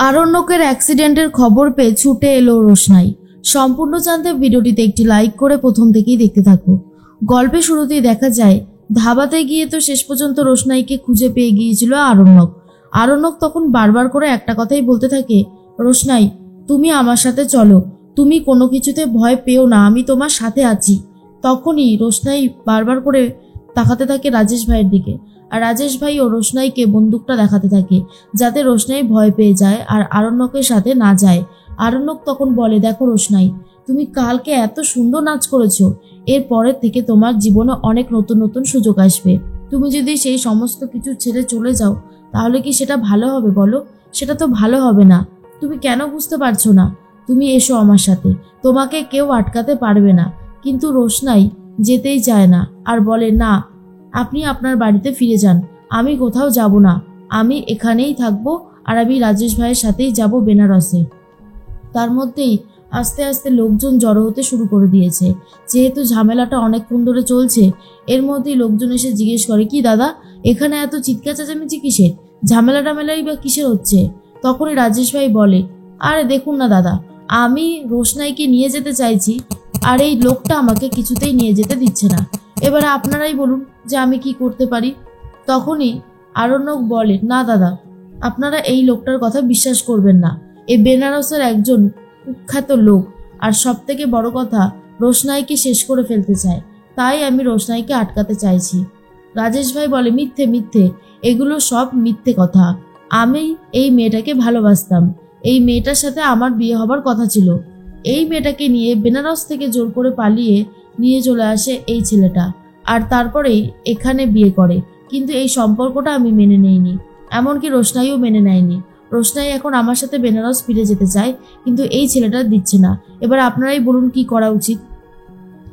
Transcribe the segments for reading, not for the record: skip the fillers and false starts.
আরণ্যকের অ্যাক্সিডেন্টের খবর পেয়ে ছুটে এলো রোশনাই। সম্পূর্ণ জানতে ভিডিওটিতে একটি লাইক করে প্রথম থেকেই দেখতে থাকো। গল্পের শুরুতেই দেখা যায় ধাবাতে গিয়ে তো শেষ পর্যন্ত রোশনাইকে খুঁজে পেয়ে গিয়েছিল আরণ্যক। আরণ্যক তখন বারবার করে একটা কথাই বলতে থাকে, রোশনাই তুমি আমার সাথে চলো, তুমি কোনো কিছুতে ভয় পেও না, আমি তোমার সাথে আছি। তখনই রোশনাই বারবার করে তাকাতে থাকে রাজেশ ভাইয়ের দিকে, আর রাজেশ ভাই ও রোশনাইকে বন্দুকটা দেখাতে থাকে যাতে রোশনাই ভয় পেয়ে যায় আর আরণ্যকের সাথে না যায়। আরণ্যক তখন বলে, দেখো রোশনাই, তুমি কালকে এত সুন্দর নাচ করেছো, এর পরের থেকে তোমার জীবনে অনেক নতুন নতুন সুযোগ আসবে। তুমি যদি সেই সমস্ত কিছু ছেড়ে চলে যাও তাহলে কি সেটা ভালো হবে বলো? সেটা তো ভালো হবে না। তুমি কেন বুঝতে পারছো না? তুমি এসো আমার সাথে, তোমাকে কেউ আটকাতে পারবে না। কিন্তু রোশনাই যেতেই চায় না আর বলে, না আপনি আপনার বাড়িতে ফিরে যান, আমি কোথাও যাব না, আমি এখানেই থাকবো আর আমি রাজেশ ভাইয়ের সাথেই যাব বেনারসে। তার মধ্যেই আস্তে আস্তে লোকজন জড়ো হতে শুরু করে দিয়েছে। যেহেতু ঝামেলাটা অনেকক্ষণ ধরে চলছে, এর মধ্যেই লোকজন এসে জিজ্ঞেস করে, কি দাদা এখানে এত চিৎকার চেঁচামেচি কিসের? ঝামেলাই বা কিসের হচ্ছে? তখনই রাজেশ ভাই বলে, আরে দেখুন না দাদা, আমি রোশনাইকে নিয়ে যেতে চাইছি আর এই লোকটা আমাকে কিছুতেই নিয়ে যেতে দিচ্ছে না। এবারে আপনারাই বলুন যে আমি কি করতে পারি। তখনই আরণ্যক বলে, না দাদা, আপনারা এই লোকটার কথা বিশ্বাস করবেন না। এই বেনারসের একজন কুখ্যাত লোক, আর সব থেকে বড় কথা রোশনাইকে শেষ করে ফেলতে চায়, তাই আমি রোশনাইকে আটকাতে চাইছি। রাজেশ ভাই বলে, মিথ্যে মিথ্যে, এগুলো সব মিথ্যে কথা। আমি এই মেয়েটাকে ভালোবাসতাম, এই মেয়েটার সাথে আমার বিয়ে হবার কথা ছিল। এই মেয়েটাকে নিয়ে বেনারস থেকে জোর করে পালিয়ে নিয়ে চলে আসে এই ছেলেটা, আর তারপরেই এখানে বিয়ে করে। কিন্তু এই সম্পর্কটা আমি মেনে নেইনি, এমনকি রোশনাইও মেনে নেয়নি। রোশনাই এখন আমার সাথে বেনারস ফিরে যেতে চায়, কিন্তু এই ছেলেটা দিচ্ছে না। এবার আপনারাই বলুন কি করা উচিত।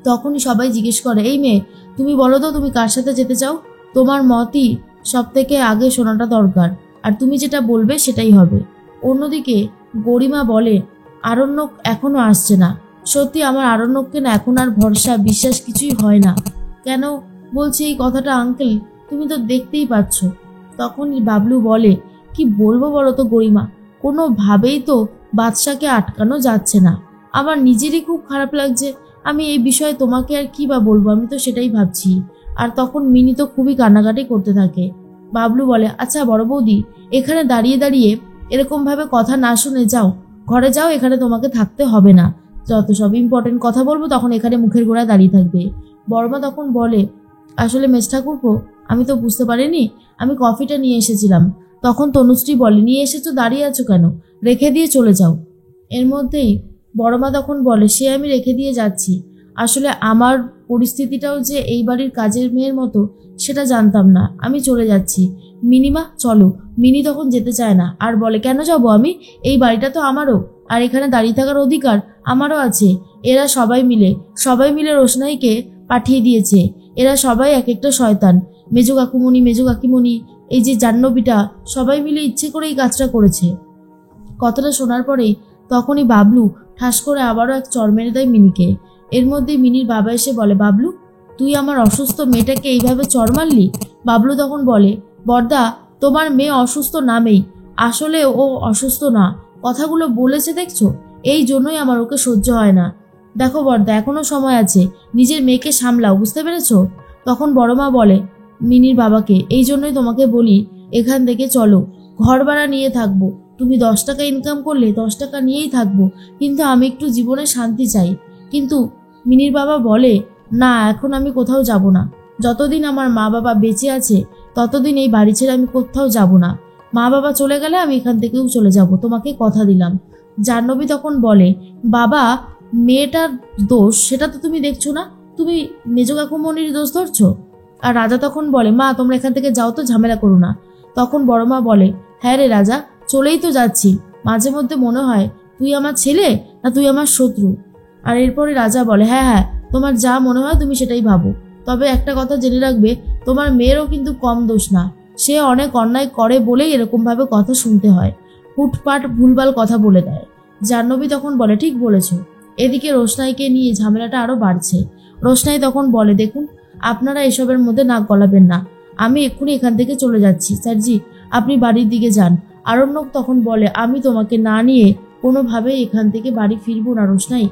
তখনই সবাই জিজ্ঞেস করে, এই মেয়ে তুমি বলো তো তুমি কার সাথে যেতে চাও? তোমার মতই সব থেকে আগে শোনাটা দরকার, আর তুমি যেটা বলবে সেটাই হবে। অন্যদিকে গরিমা বলে, আরণ্যক এখনো আসছে না। সত্যি আমার আরণ্যককে না এখন আর ভরসা বিশ্বাস কিছুই হয় না। কেন বলছি এই কথাটা আঙ্কেল? তুমি তো দেখতেই পাচ্ছ। তখনই বাবলু বলে, কি বলবো বলো তো গরিমা, কোনোভাবেই তো বাদশাকে আটকানো যাচ্ছে না। আমার নিজেরই খুব খারাপ লাগছে। আমি এই বিষয়ে তোমাকে আর কি বা বলবো, আমি তো সেটাই ভাবছি। আর তখন মিনি তো খুবই কান্নাকাটি করতে থাকে। বাবলু বলে, আচ্ছা বড় বৌদি, এখানে দাঁড়িয়ে দাঁড়িয়ে এরকম ভাবে কথা না শুনে যাও, ঘরে যাও, এখানে তোমাকে থাকতে হবে না। যত সব ইম্পর্টেন্ট কথা বলবো তখন এখানে মুখের গোড়ায় দাঁড়িয়ে থাকবে। বড়মা তখন বলে, আসলে মেজ ঠাকুরপো, আমি তো বুঝতে পারিনি, আমি কফিটা নিয়ে এসেছিলাম। তখন তনুশ্রী বলে, নিয়ে এসেছো, দাঁড়িয়ে আছো কেন? রেখে দিয়ে চলে যাও। এর মধ্যেই বড়মা তখন বলে, সে আমি রেখে দিয়ে যাচ্ছি, আসলে আমার পরিস্থিতিটাও যে এই বাড়ির কাজের মেয়ের মতো সেটা জানতাম না, আমি চলে যাচ্ছি। মিনিমা চলো। মিনি তখন যেতে চায় না আর বলে, কেন যাবো আমি? এই বাড়িটা তো আমারও, আর এখানে দাঁড়িয়ে থাকার অধিকার আমারও আছে। এরা সবাই মিলে রোশনাইকে পাঠিয়ে দিয়েছে। এরা সবাই এক একটা শয়তান। মেজো কাকিমণি, এই যে জাহ্নবীটা, সবাই মিলে ইচ্ছে করে এই কাজটা করেছে। কথাটা শোনার পরেই তখনই বাবলু ঠাস করে আবারও এক চড় মেরে দেয় মিনিকে। এর মধ্যে মিনির বাবা এসে বলে, বাবলু তুই আমার অসুস্থ মেয়েটাকে এইভাবে চড় মারলি? বাবলু তখন বলে, বড়দা তোমার মেয়ে অসুস্থ নামেই, আসলে ও অসুস্থ না, কথাগুলো বলেছে দেখছো, এই জন্যই আমার ওকে সহ্য হয় না। দেখো বড়দা, এখনো সময় আছে, নিজের মেয়েকে সামলাও, বুঝতে পেরেছো? তখন বড়মা বলে মিনির বাবাকে, এই জন্যই তোমাকে বলি এখান থেকে চলো, ঘর ভাড়া নিয়ে থাকবো। তুমি 10 টাকা ইনকাম করলে 10 টাকা নিয়েই থাকবো, কিন্তু আমি একটু জীবনে শান্তি চাই। কিন্তু মিনির বাবা বলে, না এখন আমি কোথাও যাব না। যতদিন আমার মা বাবা বেঁচে আছে ততদিন এই বাড়ি ছেড়ে আমি কোথাও যাব না। মা বাবা চলে গেলে আমি এখান থেকেও চলে যাব, তোমাকে কথা দিলাম। জাহ্নবী তখন বলে, বাবা মেয়েটার দোষ সেটা তো তুমি দেখছো না, তুমি মেজো কাকুমণির দোষ ধরছো। আর রাজা তখন বলে, মা তোমরা এখান থেকে যাও তো, ঝামেলা করো না। তখন বড় মা বলে, হ্যাঁ রে রাজা, চলেই তো যাচ্ছি, মাঝে মধ্যে মনে হয় তুই আমার ছেলে না তুই আমার শত্রু। আর এরপরে রাজা বলে, হ্যাঁ হ্যাঁ, তোমার যা মনে হয় তুমি সেটাই ভাবো, তবে একটা কথা জেনে রাখবে, তোমার মেয়েরও কিন্তু কম দোষ না। সে অনেক অন্যায় করে বলেই এরকমভাবে কথা শুনতে হয়, হুটপাট ভুলভাল কথা বলে দেয়। জাহ্নবী তখন বলে, ঠিক বলেছ। এদিকে রোশনাইকে নিয়ে ঝামেলাটা আরো বাড়ছে। রোশনাই তখন বলে, দেখুন আপনারা এসবের মধ্যে নাক গলাবেন না, আমি এক্ষুনি এখান থেকে চলে যাচ্ছি। স্যারজি আপনি বাড়ির দিকে যান, আরণ্যক তখন বলে, আমি তোমাকে না নিয়ে কোনোভাবেই এখান থেকে বাড়ি ফিরবো না রোশনাই।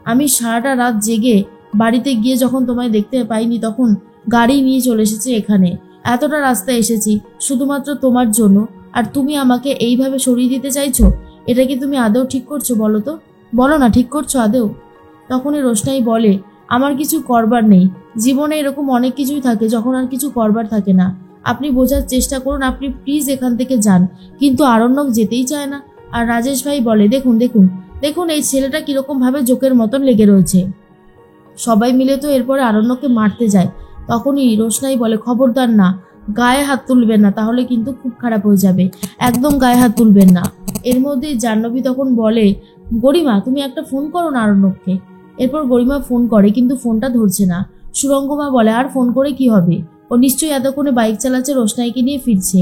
আমি সারাটা রাত জেগে বাড়িতে গিয়ে যখন তোমায় দেখতে পাইনি তখন গাড়ি নিয়ে চলে এসেছি এখানে। এতটা রাস্তা এসেছি শুধুমাত্র তোমার জন্য, আর তুমি আমাকে এইভাবে সরিয়ে দিতে চাইছো? এটা কি তুমি আদৌ ঠিক করছো বলো তো? বলো না, ঠিক করছো আদৌ? তখনই রোশনাই বলে, আমার কিছু করবার নেই। জীবনে এরকম অনেক কিছুই থাকে যখন আর কিছু করবার থাকে না। আপনি বোঝার চেষ্টা করুন, আপনি প্লিজ এখান থেকে যান। কিন্তু আরণ্যক যেতেই চায় না। আর রাজেশ ভাই বলে, দেখুন দেখুন দেখুন এই ছেলেটা কিরকম ভাবে জোকের মতন লেগে রয়েছে। সবাই মিলে তো এরপরে আরণ্যককে মারতে যায়। তখনই রোশনাই বলে, খবরদার না, গায়ে হাত তুলবেন না, তাহলে কিন্তু খুব খারাপ হয়ে যাবে। একদম গায়ে হাত তুলবেন না। এর মধ্যে জাহ্নবী তখন বলে, গরিমা তুমি একটা ফোন করো না আরণ্যককে। এরপর গরিমা ফোন করে, কিন্তু ফোনটা ধরছে না। সুরঙ্গমা বলে, আর ফোন করে কি হবে? ও নিশ্চয়ই এতক্ষণে বাইক চালাচ্ছে, রোশনাইকে নিয়ে ফিরছে।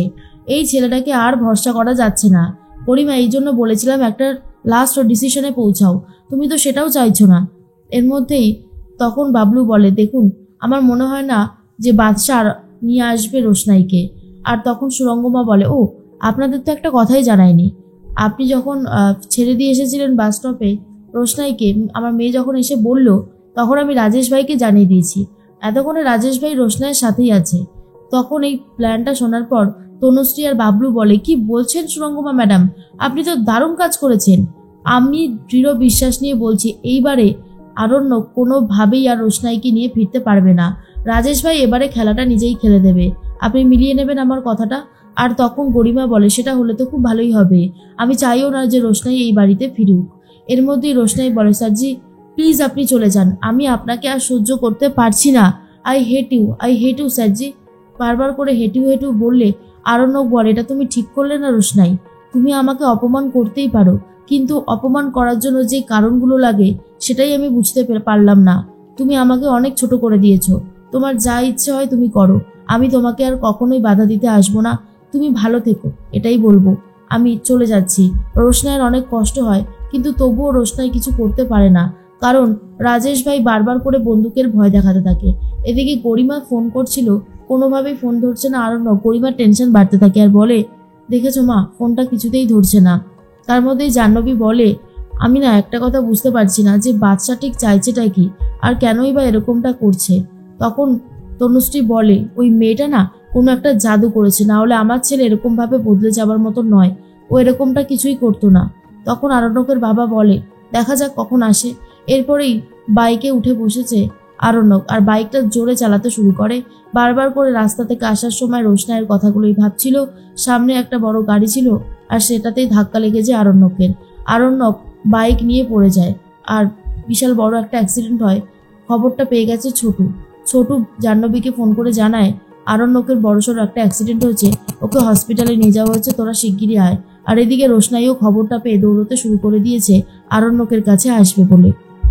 এই ছেলেটাকে আর ভরসা করা যাচ্ছে না। গরিমা, এই জন্য বলেছিলাম একটা লাস্ট ডিসিশনে পৌঁছাও, তুমি তো সেটাও চাইছো না। এর মধ্যেই তখন বাবলু বলে, দেখুন আমার মনে হয় না যে বাদশাহ নিয়ে আসবে রোশনাইকে। আর তখন সুরঙ্গমা বলে, ও আপনাদের তো একটা কথাই জানায়নি। আপনি যখন ছেড়ে দিয়ে এসেছিলেন বাস স্টপে রোশনাইকে, আমার মেয়ে যখন এসে বলল তখন আমি রাজেশ ভাইকে জানিয়ে দিয়েছি। এতক্ষণে রাজেশ ভাই রোশনাইয়ের সাথেই আছে। তখন এই প্ল্যানটা শোনার পর তনুশ্রী আর বাবলু বলে, কি বলছেন সুরঙ্গমা ম্যাডাম, আপনি তো দারুণ কাজ করেছেন। আমি দৃঢ় বিশ্বাস নিয়ে বলছি এইবারে আরণ্যক কোনোভাবেই আর রোশনাইকে নিয়ে ফিরতে পারবে না। রাজেশ ভাই এবারে খেলাটা নিজেই খেলে দেবে। আপনি মিলিয়ে নেবেন আমার কথাটা? আর তখন গরিমা বলে, সেটা হলে তো খুব ভালোই হবে। আমি চাইও না যে রোশনাই এই বাড়িতে ফিরুক। এর মধ্যেই রোশনাই বলে, স্যারজি প্লিজ আপনি চলে যান, আমি আপনাকে আর সহ্য করতে পারছি না। আই হেট ইউ স্যারজি। বারবার করে হেটু হেটু বললে আরণ্যক বলে, এটা তুমি ঠিক করলে না রোশনাই? তুমি আমাকে অপমান করতেই পারো, কিন্তু অপমান করার জন্য যে কারণগুলো লাগে সেটাই আমি বুঝতে পারলাম না। তুমি আমাকে অনেক ছোট করে দিয়েছো। তোমার যা ইচ্ছে হয় তুমি করো, আমি তোমাকে আর কখনোই বাধা দিতে আসবো না। তুমি ভালো থেকো, এটাই বলবো। আমি চলে যাচ্ছি। রোশনাইয়ের অনেক কষ্ট হয়, কিন্তু তবুও রোশনাই কিছু করতে পারে না, কারণ রাজেশ ভাই বারবার করে বন্দুকের ভয় দেখাতে থাকে। এদিকে গরিমা ফোন করছিল, কোনোভাবেই ফোন ধরছে না আরণ্যক। গরিমার টেনশন বাড়তে থাকে আর বলে, দেখেছো মা, ফোনটা কিছুতেই ধরছে না। তার মধ্যেই জাহ্নবী বলে, আমি না একটা কথা বুঝতে পারছি না যে বাদশা ঠিক চাইছেটা কি, আর কেনই বা এরকমটা করছে। তখন তনুশ্রী বলে, ওই মেয়েটা না কোনো একটা জাদু করেছে, না হলে আমার ছেলে এরকম ভাবে বদলে যাবার মতো নয়। ও এরকমটা কিছুই করতো না। তখন আরণ্যকের বাবা বলে, দেখা যাক কখন আসে। এরপরেই বাইকে উঠে বসেছে আরণ্যক, আর বাইকটা জোরে চালাতে শুরু করে। বারবার করে রাস্তা থেকে আসার সময় রোশনাইয়ের কথাগুলোই ভাবছিল। সামনে একটা বড় গাড়ি ছিল, আর সেটাতেই ধাক্কা লেগে যায় আরণ্যকের। আরণ্যক বাইক নিয়ে পড়ে যায়, আর বিশাল বড় একটা অ্যাক্সিডেন্ট হয়। খবরটা পেয়ে গেছে ছোটু জাহ্নবীকে ফোন করে জানায়, আরণ্যকের বড়সড় একটা অ্যাক্সিডেন্ট হয়েছে, ওকে হসপিটালে নিয়ে যাওয়া হয়েছে, তোরা শিগগিরই আয়। আর এদিকে রোশনাইও খবরটা পেয়ে দৌড়তে শুরু করে দিয়েছে আরণ্যকের কাছে আসবে বলে।